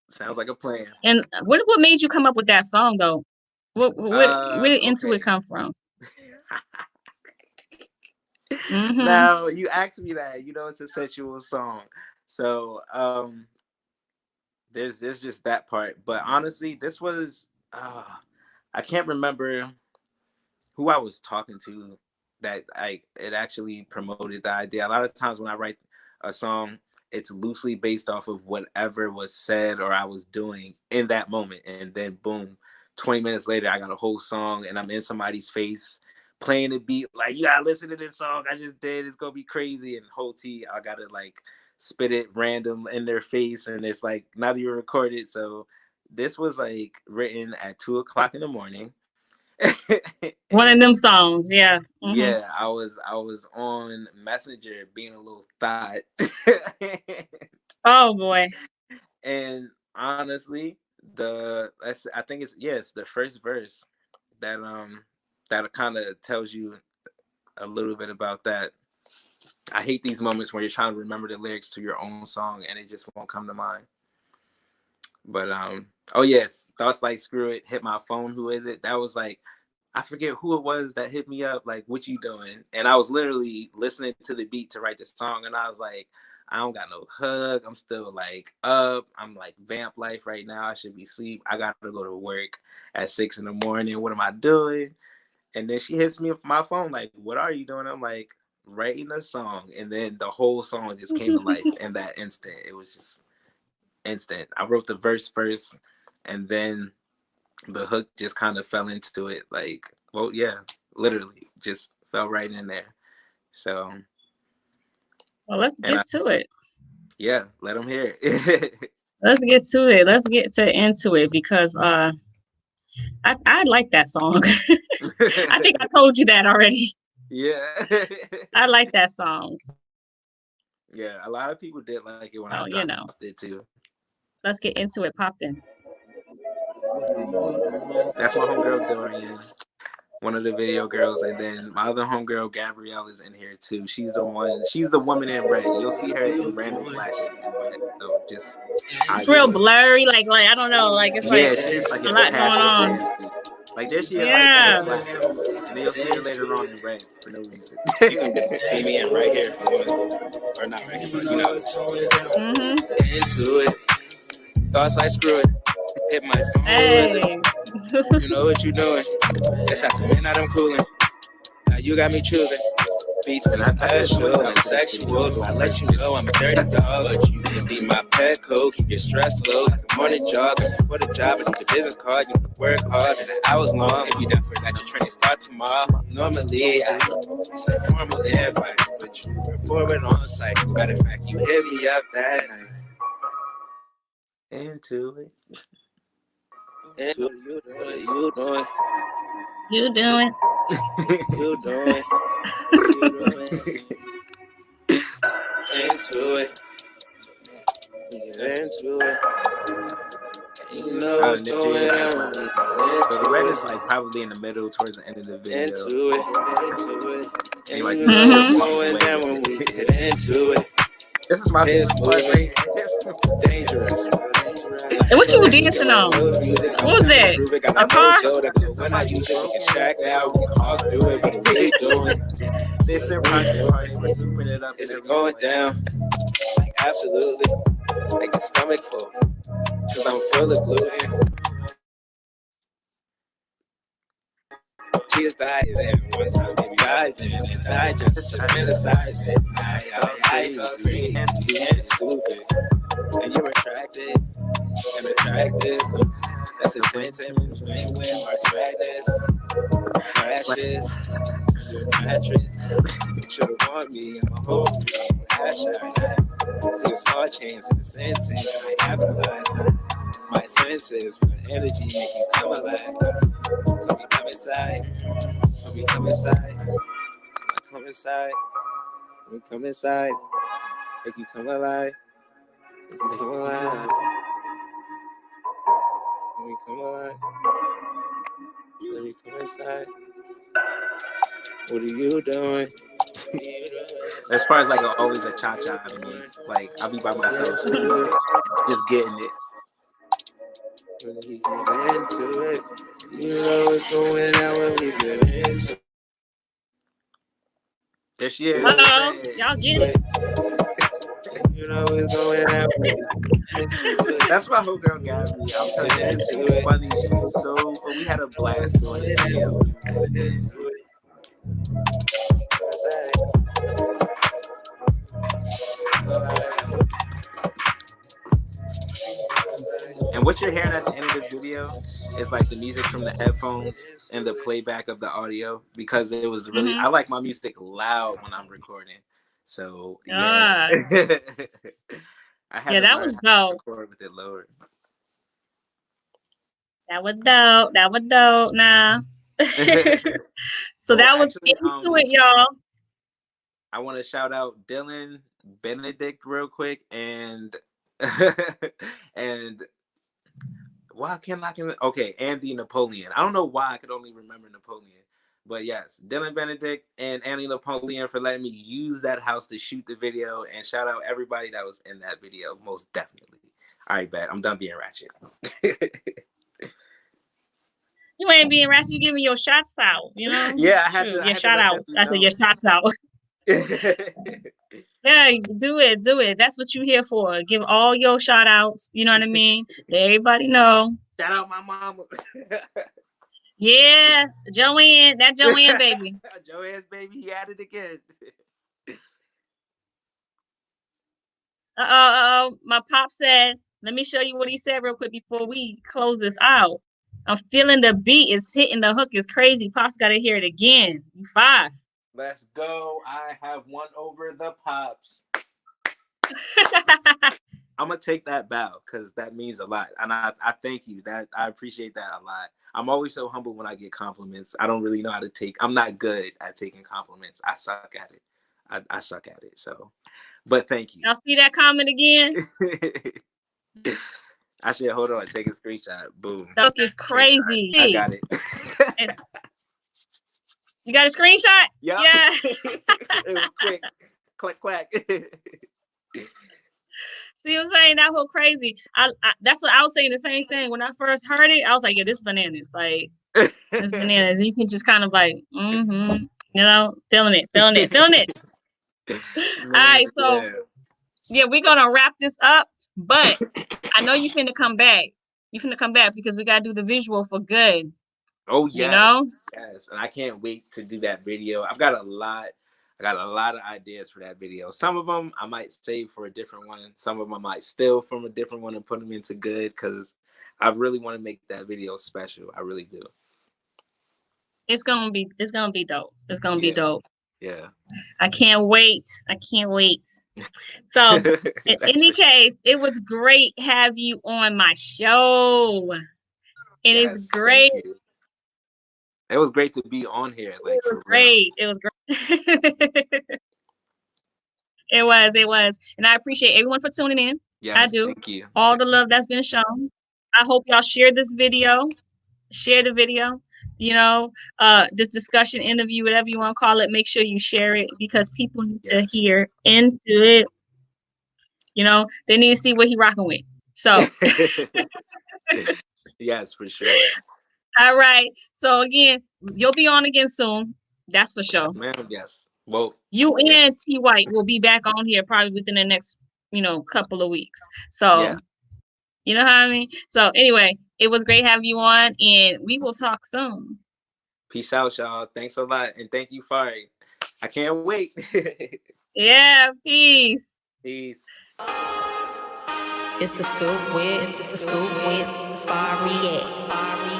Sounds like a plan. And what made you come up with that song though? Where did Into It Okay. come from? Mm-hmm. Now you asked me that. It's a sensual song, so there's just that part. But honestly, this was I can't remember who I was talking to that it actually promoted the idea. A lot of times when I write a song, it's loosely based off of whatever was said or I was doing in that moment, and then boom, 20 minutes later I got a whole song and I'm in somebody's face playing the beat like, you gotta listen to this song I just did, it's gonna be crazy, and whole T I gotta like spit it random in their face, and it's like not even recorded. So this was like written at 2 o'clock in the morning. One of And them songs, yeah. Mm-hmm. yeah, I was on Messenger being a little thought. Oh boy. And honestly, I think it's the first verse that kind of tells you a little bit about that. I hate these moments where you're trying to remember the lyrics to your own song and it just won't come to mind. But oh yes, thoughts like screw it, hit my phone, who is it? That was like, I forget who it was that hit me up, like, what you doing? And I was literally listening to the beat to write the song, and I was like, I don't got no hug. I'm still like up. I'm like vamp life right now. I should be asleep. I got to go to work at 6 in the morning. What am I doing? And then she hits me with my phone, like, what are you doing? I'm like, writing a song. And then the whole song just came to life in that instant. It was just instant. I wrote the verse first, and then the hook just kind of fell into it. Like, well, yeah, literally just fell right in there. So, Well, let's and get to it. yeah, let them hear it. Let's get to it. Let's get to Into It because I like that song. I think I told you that already. Yeah. I like that song. Yeah, a lot of people did like it when I So, dropped it too. let's get into it popping. That's my homegirl Dorian, one of the video girls, and then my other homegirl Gabrielle is in here too. She's the woman in red. You'll see her in random flashes in red. So just It's eyes real closed. blurry, like I don't know, like it's like Yeah, she's like a in lot going passing on. translucent. Like there she is, like pitch Yeah. black, and then you'll see her later on in red for no reason. You can pay me in right here if you want, or not right here, but Into it. Thoughts like screw it. Hit my phone. Hey. You know what you doing? It's after midnight, I'm cooling. Now you got me choosing. Between special and sexual, I let you know I'm a dirty dog, but you can be my pet coat. Keep your stress low like a morning jog. For the job, I need a business card. You work hard and the hours long. If you done forgot your training start tomorrow. Normally, I say formal advice, but you perform it on site. Matter of fact, you hit me up that night. Into it. You doing? You doing? You doing? Into it. Into it. You know what's going on. So the red is like probably in the middle towards the end of the video. Into it. And like you see us walking away when we get into it. This is my favorite part right here. Dangerous. And what you were dancing on? What was that? A car? They said Project Party was souping it up. Is it going down? Like, absolutely. Like a stomach full. Cause I'm full of gluten. She is diving. One time, baby, diving. And I just fantasizing. I talk crazy and stupid. And you're attracted and attractive. That's attentive. Win-win, March Madness. Scratches. Your mattress. Should've warned me. I'm a whole thing. See the small chains in the sentence. I capitalize my senses for the energy, make you come alive. So we come inside. So we come inside. I come inside. We come inside. Make you come alive. Make you come alive. Let me come alive. Let me come inside. What are you doing? As far as like always a cha-cha to me. Like I'll be by myself just getting it. When we get into it, you know what's going on when we get into it. There she is. Uh-oh, y'all get it. You know what's going on. That's my whole girl Gabby. I'm telling you, she's funny. She's so. But we had a blast doing this video. And what you're hearing at the end of the video is like the music from the headphones and the playback of the audio, because it was really. I like my music loud when I'm recording. So yeah. I had that was dope. Record with it lower. That was dope. That was dope. Nah. So that was into it, y'all. I want to shout out Dylan Benedict real quick and and why can't I okay, Andy Napoleon. I don't know why I could only remember Napoleon. But yes, Dylan Benedict and Andy Napoleon for letting me use that house to shoot the video, and shout out everybody that was in that video, most definitely. All right, bet. I'm done being ratchet. You ain't being ratchet. You giving your shots out, you know? Yeah, I had to. Your shout outs. I said your shots out. Yeah, do it. Do it. That's what you're here for. Give all your shout outs. You know what I mean? Let everybody know. Shout out my mama. Yeah, Joanne. That Joanne baby. Joanne's baby. He at it again. My pop said, let me show you what he said real quick before we close this out. I'm feeling the beat is hitting, the hook is crazy. Pop's got to hear it again. You fire. Let's go. I have won over the Pops. I'm going to take that bow because that means a lot. And I thank you. I appreciate that a lot. I'm always so humble when I get compliments. I don't really know how to take. I'm not good at taking compliments. I suck at it. I suck at it. So, but thank you. Y'all see that comment again? I should hold on. Take a screenshot. Boom. That is crazy. I got it. You got a screenshot? Yep. Yeah. It was quick. Click, clack. See what I'm saying? That whole crazy. That's what I was saying. The same thing when I first heard it. I was like, "Yeah, this bananas. Like, this bananas." You can just kind of like, you know, feeling it. All right, so yeah, we're gonna wrap this up. But I know you finna come back. You finna come back because we gotta do the visual for good. Oh yes, you know? Yes, and I can't wait to do that video. I got a lot of ideas for that video. Some of them I might save for a different one. Some of them I might steal from a different one and put them into good because I really want to make that video special. I really do. It's gonna be dope. It's gonna be dope. Yeah. I can't wait. So in any case, it was great have you on my show. It is great. It was great to be on here. Like, it was great. It was great. It was. And I appreciate everyone for tuning in. Yes, I do. Thank you. All the love that's been shown. I hope y'all share this video. Share the video. You know, this discussion, interview, whatever you want to call it, make sure you share it because people need to hear into it. You know, they need to see what he rocking with. So, Yes, for sure. all right. So again, you'll be on again soon. That's for sure. Yes, ma'am. Yes. Well, You yeah. and T White will be back on here probably within the next, couple of weeks. So, Yeah. you know how I mean? So anyway, it was great having you on, and we will talk soon. Peace out, y'all. Thanks a lot. And thank you, Fari. I can't wait. Yeah, peace. Peace. It's the scoop with, it's the scoop with, Fari.